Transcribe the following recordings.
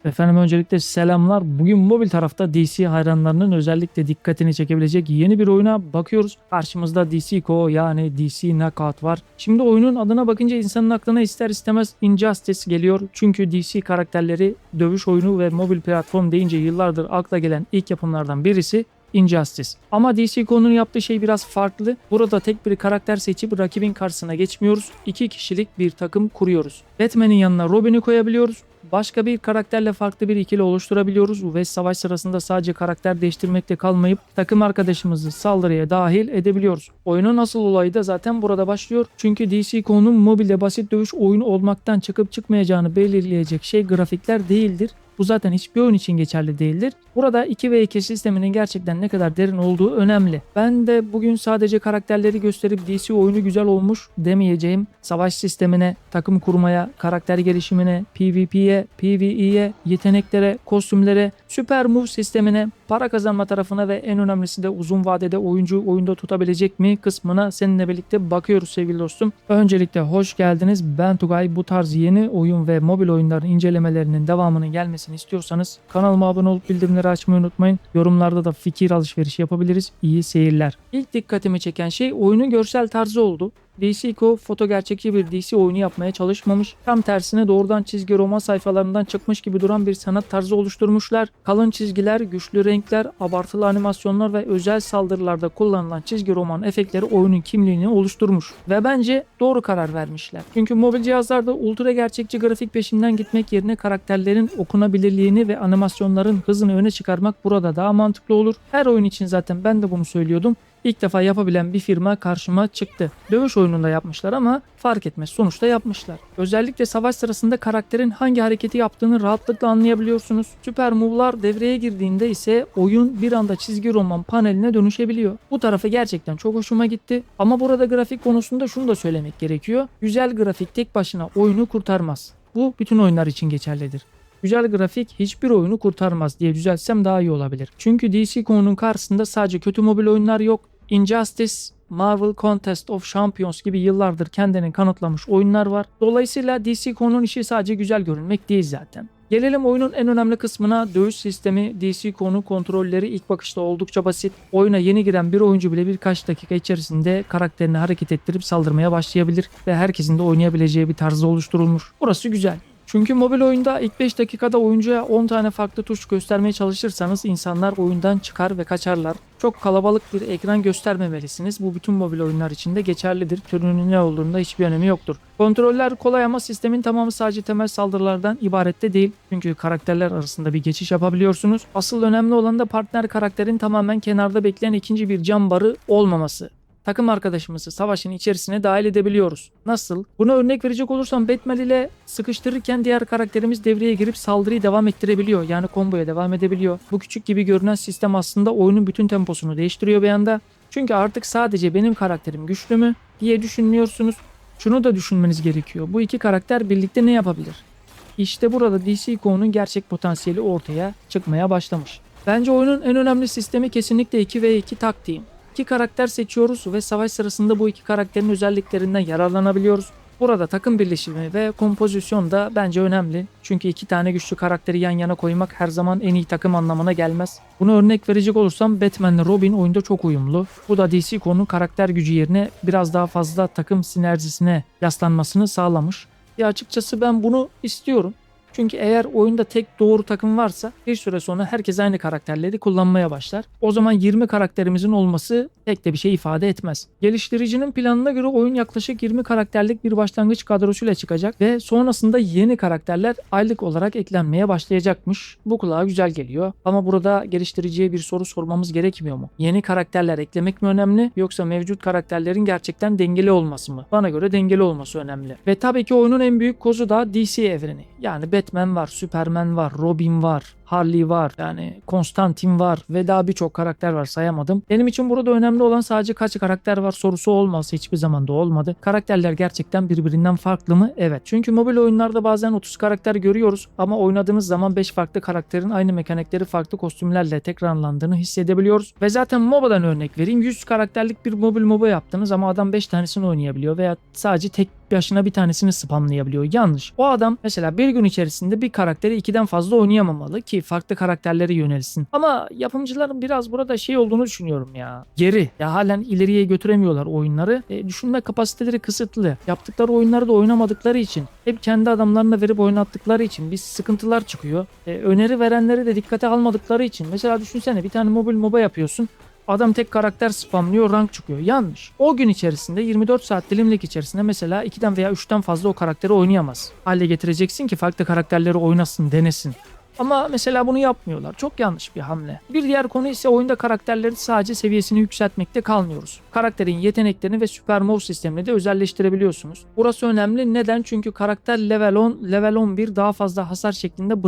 Efendim öncelikle selamlar. Bugün mobil tarafta DC hayranlarının özellikle dikkatini çekebilecek yeni bir oyuna bakıyoruz. Karşımızda DC Co yani DC Knockout var. Şimdi oyunun adına bakınca insanın aklına ister istemez Injustice geliyor. Çünkü DC karakterleri dövüş oyunu ve mobil platform deyince yıllardır akla gelen ilk yapımlardan birisi Injustice. Ama DC Co'nun yaptığı şey biraz farklı. Burada tek bir karakter seçip rakibin karşısına geçmiyoruz. İki kişilik bir takım kuruyoruz. Batman'in yanına Robin'i koyabiliyoruz. Başka bir karakterle farklı bir ikili oluşturabiliyoruz ve savaş sırasında sadece karakter değiştirmekte kalmayıp takım arkadaşımızı saldırıya dahil edebiliyoruz. Oyunun asıl olayı da zaten burada başlıyor. Çünkü DC Co'nun mobilde basit dövüş oyunu olmaktan çıkıp çıkmayacağını belirleyecek şey grafikler değildir. Bu zaten hiçbir oyun için geçerli değildir. Burada 2v2 sisteminin gerçekten ne kadar derin olduğu önemli. Ben de bugün sadece karakterleri gösterip DC oyunu güzel olmuş demeyeceğim. Savaş sistemine, takım kurmaya, karakter gelişimine, PvP'ye, PvE'ye, yeteneklere, kostümlere, süper move sistemine, para kazanma tarafına ve en önemlisi de uzun vadede oyuncuyu oyunda tutabilecek mi kısmına seninle birlikte bakıyoruz sevgili dostum. Öncelikle hoş geldiniz. Ben Tugay. Bu tarz yeni oyun ve mobil oyunların incelemelerinin devamının gelmesini istiyorsanız kanalıma abone olup bildirimleri açmayı unutmayın. Yorumlarda da fikir alışverişi yapabiliriz. İyi seyirler. İlk dikkatimi çeken şey oyunun görsel tarzı oldu. DC Co foto gerçekçi bir DC oyunu yapmaya çalışmamış. Tam tersine doğrudan çizgi roman sayfalarından çıkmış gibi duran bir sanat tarzı oluşturmuşlar. Kalın çizgiler, güçlü renkler, abartılı animasyonlar ve özel saldırılarda kullanılan çizgi roman efektleri oyunun kimliğini oluşturmuş. Ve bence doğru karar vermişler. Çünkü mobil cihazlarda ultra gerçekçi grafik peşinden gitmek yerine karakterlerin okunabilirliğini ve animasyonların hızını öne çıkarmak burada daha mantıklı olur. Her oyun için zaten ben de bunu söylüyordum. İlk defa yapabilen bir firma karşıma çıktı. Dövüş oyununda yapmışlar ama fark etmez sonuçta yapmışlar. Özellikle savaş sırasında karakterin hangi hareketi yaptığını rahatlıkla anlayabiliyorsunuz. Süper move'lar devreye girdiğinde ise oyun bir anda çizgi roman paneline dönüşebiliyor. Bu tarafı gerçekten çok hoşuma gitti. Ama burada grafik konusunda şunu da söylemek gerekiyor. Güzel grafik tek başına oyunu kurtarmaz. Bu bütün oyunlar için geçerlidir. Güzel grafik hiçbir oyunu kurtarmaz diye düzeltsem daha iyi olabilir. Çünkü DC Co'nun karşısında sadece kötü mobil oyunlar yok. Injustice, Marvel Contest of Champions gibi yıllardır kendini kanıtlamış oyunlar var. Dolayısıyla DC Co'nun işi sadece güzel görünmek değil zaten. Gelelim oyunun en önemli kısmına, dövüş sistemi. DC Co'nun kontrolleri ilk bakışta oldukça basit. Oyuna yeni giren bir oyuncu bile birkaç dakika içerisinde karakterini hareket ettirip saldırmaya başlayabilir ve herkesin de oynayabileceği bir tarzda oluşturulmuş. Burası güzel. Çünkü mobil oyunda ilk 5 dakikada oyuncuya 10 tane farklı tuş göstermeye çalışırsanız insanlar oyundan çıkar ve kaçarlar. Çok kalabalık bir ekran göstermemelisiniz. Bu bütün mobil oyunlar için de geçerlidir. Türünün ne olduğunda hiçbir önemi yoktur. Kontroller kolay ama sistemin tamamı sadece temel saldırılardan ibaret de değil. Çünkü karakterler arasında bir geçiş yapabiliyorsunuz. Asıl önemli olan da partner karakterin tamamen kenarda bekleyen ikinci bir cam barı olmaması. Takım arkadaşımızı savaşın içerisine dahil edebiliyoruz. Nasıl? Buna örnek verecek olursam Batman ile sıkıştırırken diğer karakterimiz devreye girip saldırıyı devam ettirebiliyor. Yani komboya devam edebiliyor. Bu küçük gibi görünen sistem aslında oyunun bütün temposunu değiştiriyor bir anda. Çünkü artık sadece benim karakterim güçlü mü diye düşünmüyorsunuz. Şunu da düşünmeniz gerekiyor. Bu iki karakter birlikte ne yapabilir? İşte burada DC Co'nun gerçek potansiyeli ortaya çıkmaya başlamış. Bence oyunun en önemli sistemi kesinlikle 2v2 taktiğim. İki karakter seçiyoruz ve savaş sırasında bu iki karakterin özelliklerinden yararlanabiliyoruz. Burada takım birleşimi ve kompozisyon da bence önemli. Çünkü iki tane güçlü karakteri yan yana koymak her zaman en iyi takım anlamına gelmez. Bunu örnek verecek olursam Batman ile Robin oyunda çok uyumlu. Bu da DC Co'nun karakter gücü yerine biraz daha fazla takım sinerjisine yaslanmasını sağlamış. Ya açıkçası ben bunu istiyorum. Çünkü eğer oyunda tek doğru takım varsa bir süre sonra herkes aynı karakterleri kullanmaya başlar. O zaman 20 karakterimizin olması pek de bir şey ifade etmez. Geliştiricinin planına göre oyun yaklaşık 20 karakterlik bir başlangıç kadrosuyla çıkacak ve sonrasında yeni karakterler aylık olarak eklenmeye başlayacakmış. Bu kulağa güzel geliyor ama burada geliştiriciye bir soru sormamız gerekmiyor mu? Yeni karakterler eklemek mi önemli yoksa mevcut karakterlerin gerçekten dengeli olması mı? Bana göre dengeli olması önemli. Ve tabii ki oyunun en büyük kozu da DC evreni. Yani Batman var, Superman var, Robin var, Harley var, yani Konstantin var ve daha birçok karakter var, sayamadım. Benim için burada önemli olan sadece kaç karakter var sorusu olmaz. Hiçbir zaman da olmadı. Karakterler gerçekten birbirinden farklı mı? Evet. Çünkü mobil oyunlarda bazen 30 karakter görüyoruz ama oynadığınız zaman 5 farklı karakterin aynı mekanikleri farklı kostümlerle tekrarlandığını hissedebiliyoruz. Ve zaten MOBA'dan örnek vereyim. 100 karakterlik bir mobil MOBA yaptınız ama adam 5 tanesini oynayabiliyor veya sadece tek başına bir tanesini spamlayabiliyor. Yanlış. O adam mesela bir gün içerisinde bir karakteri 2'den fazla oynayamamalı ki farklı karakterlere yönelsin. Ama yapımcıların biraz burada şey olduğunu düşünüyorum ya. Geri. Ya halen ileriye götüremiyorlar oyunları. Düşünme kapasiteleri kısıtlı. Yaptıkları oyunları da oynamadıkları için, hep kendi adamlarına verip oynattıkları için bir sıkıntılar çıkıyor. Öneri verenleri de dikkate almadıkları için. Mesela düşünsene, bir tane mobil MOBA yapıyorsun. Adam tek karakter spamlıyor, rank çıkıyor. Yanlış. O gün içerisinde 24 saat dilimlik içerisinde mesela 2'den veya 3'ten fazla o karakteri oynayamaz. Hale getireceksin ki farklı karakterleri oynasın, denesin. Ama mesela bunu yapmıyorlar. Çok yanlış bir hamle. Bir diğer konu ise oyunda karakterlerin sadece seviyesini yükseltmekte kalmıyoruz. Karakterin yeteneklerini ve süper move sistemini de özelleştirebiliyorsunuz. Burası önemli. Neden? Çünkü karakter level 10, level 11 daha fazla hasar şeklinde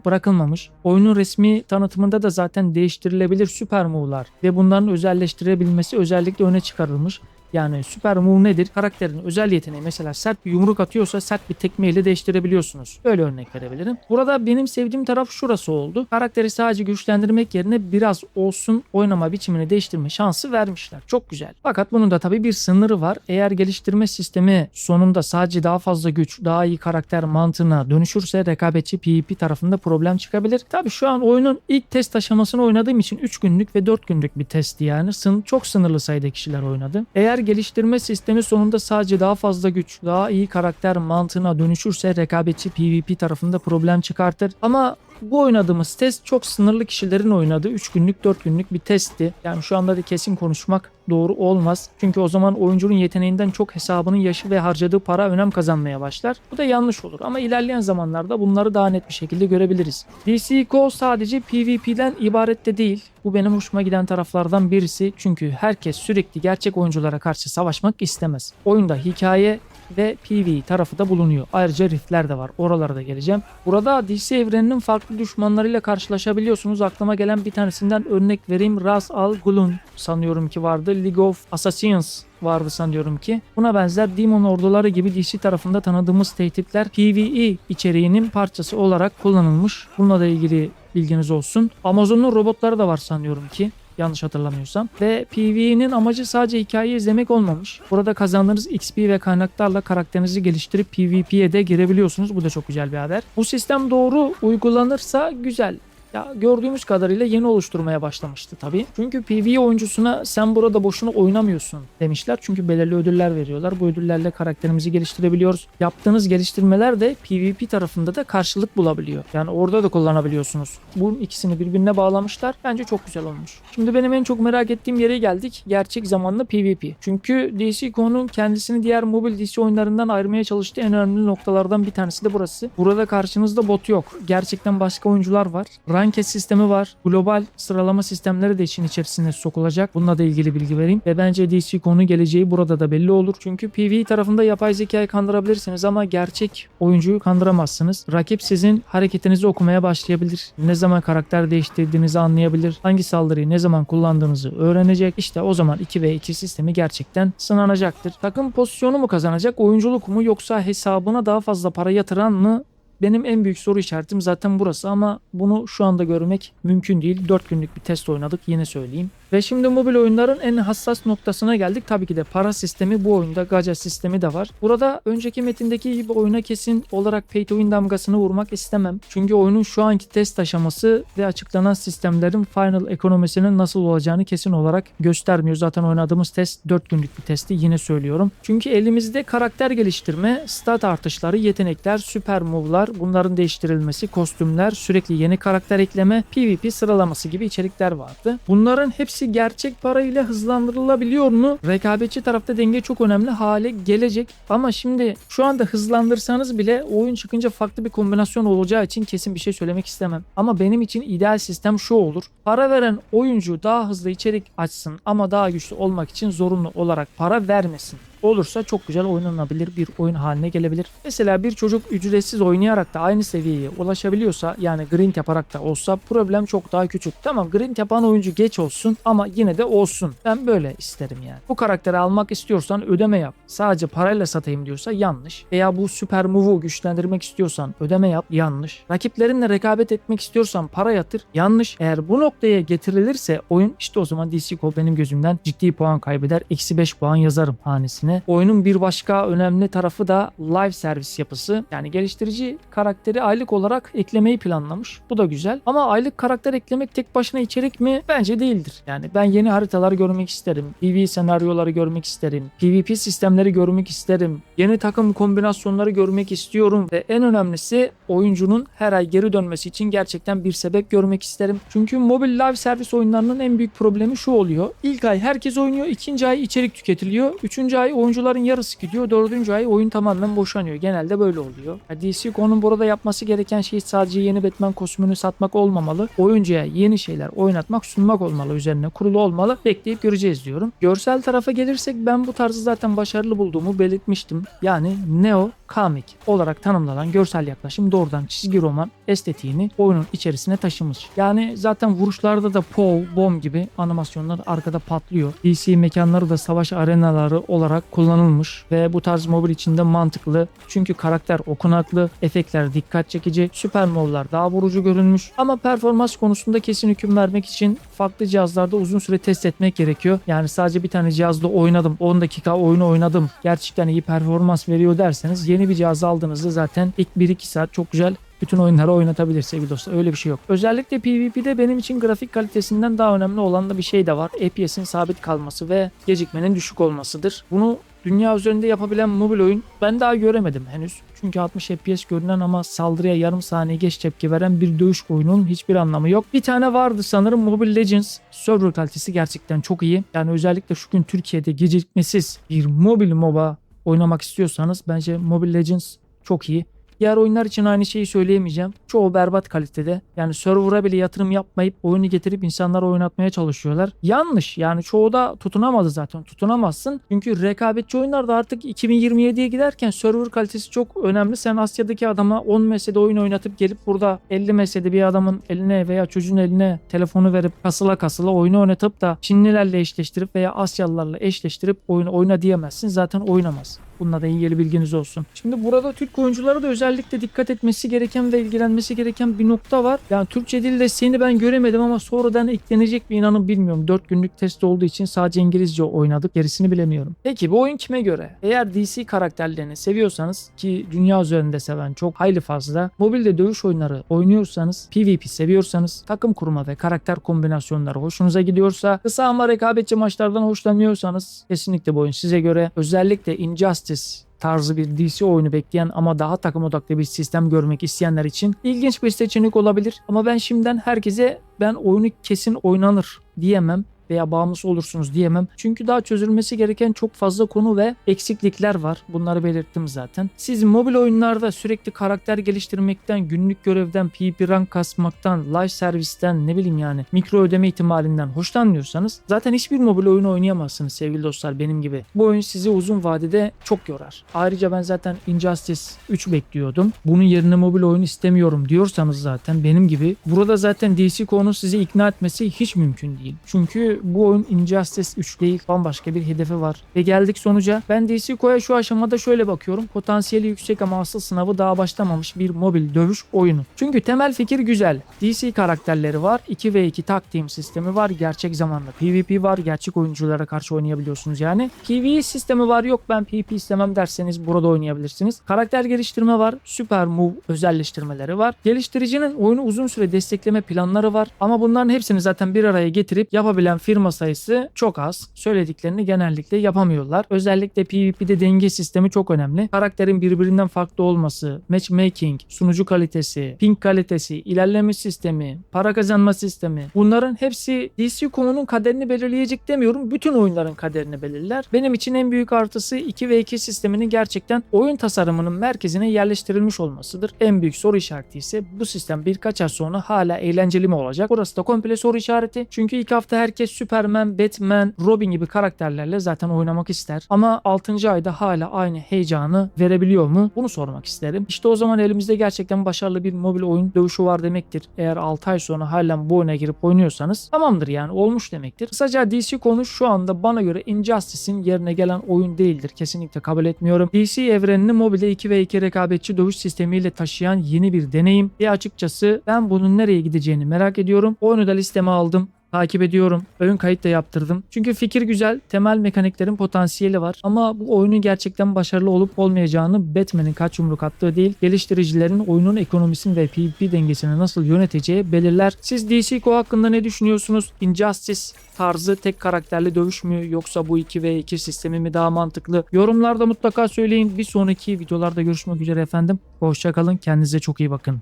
bırakılmamış. Oyunun resmi tanıtımında da zaten değiştirilebilir süper move'lar ve bunların özelleştirebilmesi özellikle öne çıkarılmış. Yani süper move nedir? Karakterin özel yeteneği, mesela sert bir yumruk atıyorsa sert bir tekmeyle değiştirebiliyorsunuz. Böyle örnek verebilirim. Burada benim sevdiğim taraf şurası oldu. Karakteri sadece güçlendirmek yerine biraz olsun oynama biçimini değiştirme şansı vermişler. Çok güzel. Fakat bunun da tabii bir sınırı var. Eğer geliştirme sistemi sonunda sadece daha fazla güç, daha iyi karakter mantığına dönüşürse rekabetçi PvP tarafında problem çıkabilir. Tabii şu an oyunun ilk test aşamasını oynadığım için 3 günlük ve 4 günlük bir testti yani. Çok sınırlı sayıda kişiler oynadı. Eğer geliştirme sistemi sonunda sadece daha fazla güç, daha iyi karakter mantığına dönüşürse rekabetçi PvP tarafında problem çıkartır. Ama bu oynadığımız test çok sınırlı kişilerin oynadığı 3 günlük 4 günlük bir testti. Yani şu anda da kesin konuşmak doğru olmaz. Çünkü o zaman oyuncunun yeteneğinden çok hesabının yaşı ve harcadığı para önem kazanmaya başlar. Bu da yanlış olur ama ilerleyen zamanlarda bunları daha net bir şekilde görebiliriz. DCGO sadece PvP'den ibaret de değil. Bu benim hoşuma giden taraflardan birisi. Çünkü herkes sürekli gerçek oyunculara karşı savaşmak istemez. Oyunda hikaye ve PvE tarafı da bulunuyor. Ayrıca riftler de var. Oralara da geleceğim. Burada DC evreninin farklı düşmanlarıyla karşılaşabiliyorsunuz. Aklıma gelen bir tanesinden örnek vereyim. Ra's al Ghul'un sanıyorum ki vardı. League of Assassins vardı sanıyorum ki. Buna benzer Demon orduları gibi DC tarafında tanıdığımız tehditler PvE içeriğinin parçası olarak kullanılmış. Bununla da ilgili bilginiz olsun. Amazon'un robotları da var sanıyorum ki. Yanlış hatırlamıyorsam. Ve PvE'nin amacı sadece hikayeyi izlemek olmamış. Burada kazandığınız XP ve kaynaklarla karakterinizi geliştirip PvP'ye de girebiliyorsunuz. Bu da çok güzel bir haber. Bu sistem doğru uygulanırsa güzel. Ya gördüğümüz kadarıyla yeni oluşturmaya başlamıştı tabii. Çünkü PvE oyuncusuna sen burada boşuna oynamıyorsun demişler. Çünkü belirli ödüller veriyorlar. Bu ödüllerle karakterimizi geliştirebiliyoruz. Yaptığınız geliştirmeler de PvP tarafında da karşılık bulabiliyor. Yani orada da kullanabiliyorsunuz. Bu ikisini birbirine bağlamışlar. Bence çok güzel olmuş. Şimdi benim en çok merak ettiğim yere geldik. Gerçek zamanlı PvP. Çünkü DCGO'nun kendisini diğer mobil DC oyunlarından ayırmaya çalıştığı en önemli noktalardan bir tanesi de burası. Burada karşınızda bot yok. Gerçekten başka oyuncular var. Ranked sistemi var. Global sıralama sistemleri de işin içerisine sokulacak. Bununla da ilgili bilgi vereyim. Ve bence DCGO'nun geleceği burada da belli olur. Çünkü PvE tarafında yapay zekayı kandırabilirsiniz ama gerçek oyuncuyu kandıramazsınız. Rakip sizin hareketinizi okumaya başlayabilir. Ne zaman karakter değiştirdiğinizi anlayabilir. Hangi saldırıyı ne zaman kullandığınızı öğrenecek. İşte o zaman 2v2 sistemi gerçekten sınanacaktır. Takım pozisyonu mu kazanacak, oyunculuk mu, yoksa hesabına daha fazla para yatıran mı? Benim en büyük soru işaretim zaten burası ama bunu şu anda görmek mümkün değil. 4 günlük bir test oynadık, yine söyleyeyim. Ve şimdi mobil oyunların en hassas noktasına geldik. Tabii ki de para sistemi bu oyunda, gacha sistemi de var. Burada önceki metindeki gibi oyuna kesin olarak pay to win damgasını vurmak istemem. Çünkü oyunun şu anki test aşaması ve açıklanan sistemlerin final ekonomisinin nasıl olacağını kesin olarak göstermiyor. Zaten oynadığımız test 4 günlük bir testi, yine söylüyorum. Çünkü elimizde karakter geliştirme, stat artışları, yetenekler, süper move'lar, bunların değiştirilmesi, kostümler, sürekli yeni karakter ekleme, PvP sıralaması gibi içerikler vardı. Bunların hepsi gerçek parayla hızlandırılabiliyor mu? Rekabetçi tarafta denge çok önemli hale gelecek. Ama şimdi şu anda hızlandırsanız bile oyun çıkınca farklı bir kombinasyon olacağı için kesin bir şey söylemek istemem. Ama benim için ideal sistem şu olur. Para veren oyuncu daha hızlı içerik açsın ama daha güçlü olmak için zorunlu olarak para vermesin. olursa çok güzel oynanabilir bir oyun haline gelebilir. Mesela bir çocuk ücretsiz oynayarak da aynı seviyeye ulaşabiliyorsa, yani grind yaparak da olsa, problem çok daha küçük. Tamam, grind yapan oyuncu geç olsun ama yine de olsun. Ben böyle isterim yani. Bu karakteri almak istiyorsan ödeme yap. Sadece parayla satayım diyorsa yanlış. Veya bu süper move'u güçlendirmek istiyorsan ödeme yap. Yanlış. Rakiplerinle rekabet etmek istiyorsan para yatır. Yanlış. Eğer bu noktaya getirilirse oyun, işte o zaman DCCO benim gözümden ciddi puan kaybeder. -5 puan yazarım hanesine. Oyunun bir başka önemli tarafı da live servis yapısı. Yani geliştirici karakteri aylık olarak eklemeyi planlamış. Bu da güzel. Ama aylık karakter eklemek tek başına içerik mi? Bence değildir. Yani ben yeni haritalar görmek isterim. PvE senaryoları görmek isterim. PvP sistemleri görmek isterim. Yeni takım kombinasyonları görmek istiyorum. Ve en önemlisi, oyuncunun her ay geri dönmesi için gerçekten bir sebep görmek isterim. Çünkü mobil live servis oyunlarının en büyük problemi şu oluyor. İlk ay herkes oynuyor. İkinci ay içerik tüketiliyor. Üçüncü ay oyuncuların yarısı gidiyor. Dördüncü ay oyun tamamen boşanıyor. Genelde böyle oluyor. DCCO'nun burada yapması gereken şey sadece yeni Batman kostümünü satmak olmamalı. Oyuncuya yeni şeyler oynatmak, sunmak olmalı. Üzerine kurulu olmalı. Bekleyip göreceğiz diyorum. Görsel tarafa gelirsek ben bu tarzı zaten başarılı bulduğumu belirtmiştim. Yani Neo Comic olarak tanımlanan görsel yaklaşım doğrudan çizgi roman estetiğini oyunun içerisine taşımış. Yani zaten vuruşlarda da POW, bomb gibi animasyonlar arkada patlıyor. DC mekanları da savaş arenaları olarak kullanılmış ve bu tarz mobil içinde mantıklı. Çünkü karakter okunaklı, efektler dikkat çekici, süper movlar daha vurucu görünmüş. Ama performans konusunda kesin hüküm vermek için farklı cihazlarda uzun süre test etmek gerekiyor. Yani sadece bir tane cihazda oynadım, 10 dakika oyunu oynadım, gerçekten iyi performans veriyor derseniz yeni bir cihaz aldığınızda zaten ilk 1-2 saat çok güzel bütün oyunları oynatabilir sevgili dostlar. Öyle bir şey yok. Özellikle PvP'de benim için grafik kalitesinden daha önemli olan da bir şey de var. FPS'in sabit kalması ve gecikmenin düşük olmasıdır. Bunu dünya üzerinde yapabilen mobil oyun ben daha göremedim henüz. Çünkü 60 FPS görünen ama saldırıya yarım saniye geç tepki veren bir dövüş oyunun hiçbir anlamı yok. Bir tane vardı sanırım, Mobile Legends. Server kalitesi gerçekten çok iyi. Yani özellikle şu gün Türkiye'de gecikmesiz bir mobil MOBA oynamak istiyorsanız bence Mobile Legends çok iyi. Diğer oyunlar için aynı şeyi söyleyemeyeceğim. Çoğu berbat kalitede. Yani server'a bile yatırım yapmayıp oyunu getirip insanlara oynatmaya çalışıyorlar. Yanlış. Yani çoğu da tutunamadı zaten. Tutunamazsın. Çünkü rekabetçi oyunlarda artık 2027'ye giderken server kalitesi çok önemli. Sen Asya'daki adama 10 MS'de oyun oynatıp gelip burada 50 MS'de bir adamın eline veya çocuğun eline telefonu verip kasıla kasıla oyunu oynatıp da Çinlilerle eşleştirip veya Asyalılarla eşleştirip oyunu oyna diyemezsin. Zaten oynamaz. Bununla da ilgili bilginiz olsun. Şimdi burada Türk oyunculara da özellikle dikkat etmesi gereken ve ilgilenmesi gereken bir nokta var. Yani Türkçe dil desteğini ben göremedim ama sonradan eklenecek mi inanın bilmiyorum. 4 günlük test olduğu için sadece İngilizce oynadık. Gerisini bilemiyorum. Peki bu oyun kime göre? Eğer DC karakterlerini seviyorsanız, ki dünya üzerinde seven çok hayli fazla, mobilde dövüş oyunları oynuyorsanız, PvP seviyorsanız, takım kurma ve karakter kombinasyonları hoşunuza gidiyorsa, kısa ama rekabetçi maçlardan hoşlanıyorsanız kesinlikle bu oyun size göre. Özellikle Injustice tarzı bir DC oyunu bekleyen ama daha takım odaklı bir sistem görmek isteyenler için ilginç bir seçenek olabilir. Ama ben şimdiden herkese ben oyunu kesin oynanır diyemem veya bağımlısı olursunuz diyemem. Çünkü daha çözülmesi gereken çok fazla konu ve eksiklikler var. Bunları belirttim zaten. Siz mobil oyunlarda sürekli karakter geliştirmekten, günlük görevden, PvP rank kasmaktan, live servisten, ne bileyim yani mikro ödeme ihtimalinden hoşlanmıyorsanız zaten hiçbir mobil oyunu oynayamazsınız sevgili dostlar benim gibi. Bu oyun sizi uzun vadede çok yorar. Ayrıca ben zaten Injustice 3 bekliyordum. Bunun yerine mobil oyun istemiyorum diyorsanız zaten benim gibi, burada zaten DCCO'nun sizi ikna etmesi hiç mümkün değil. Çünkü bu oyun Injustice 3 değil, bambaşka bir hedefi var. Ve geldik sonuca. Ben DCCO'ya şu aşamada şöyle bakıyorum. Potansiyeli yüksek ama asıl sınavı daha başlamamış bir mobil dövüş oyunu. Çünkü temel fikir güzel. DC karakterleri var. 2v2 tag team sistemi var. Gerçek zamanlı PvP var. Gerçek oyunculara karşı oynayabiliyorsunuz yani. PvE sistemi var. Yok ben PvP istemem derseniz burada oynayabilirsiniz. Karakter geliştirme var. Süper move özelleştirmeleri var. Geliştiricinin oyunu uzun süre destekleme planları var. Ama bunların hepsini zaten bir araya getirip yapabilen firma sayısı çok az. Söylediklerini genellikle yapamıyorlar. Özellikle PvP'de denge sistemi çok önemli. Karakterin birbirinden farklı olması, matchmaking, sunucu kalitesi, ping kalitesi, ilerleme sistemi, para kazanma sistemi, bunların hepsi DCCO'nun kaderini belirleyecek demiyorum. Bütün oyunların kaderini belirler. Benim için en büyük artısı 2v2 sisteminin gerçekten oyun tasarımının merkezine yerleştirilmiş olmasıdır. En büyük soru işareti ise bu sistem birkaç ay sonra hala eğlenceli mi olacak? Burası da komple soru işareti. Çünkü ilk hafta herkes Superman, Batman, Robin gibi karakterlerle zaten oynamak ister. Ama 6. ayda hala aynı heyecanı verebiliyor mu? Bunu sormak isterim. İşte o zaman elimizde gerçekten başarılı bir mobil oyun dövüşü var demektir. Eğer 6 ay sonra halen bu oyuna girip oynuyorsanız tamamdır, yani olmuş demektir. Kısaca DC konu şu anda bana göre Injustice'in yerine gelen oyun değildir. Kesinlikle kabul etmiyorum. DC evrenini mobilde 2v2 rekabetçi dövüş sistemiyle taşıyan yeni bir deneyim. Ve açıkçası ben bunun nereye gideceğini merak ediyorum. Oyunu da listeme aldım. Takip ediyorum. Ön kayıt da yaptırdım. Çünkü fikir güzel. Temel mekaniklerin potansiyeli var. Ama bu oyunun gerçekten başarılı olup olmayacağını Batman'in kaç yumruk attığı değil, geliştiricilerin oyunun ekonomisini ve PvP dengesini nasıl yöneteceği belirler. Siz DC:GO hakkında ne düşünüyorsunuz? Injustice tarzı tek karakterli dövüş mü, yoksa bu 2v2 sistemi mi daha mantıklı? Yorumlarda mutlaka söyleyin. Bir sonraki videolarda görüşmek üzere efendim. Hoşça kalın. Kendinize çok iyi bakın.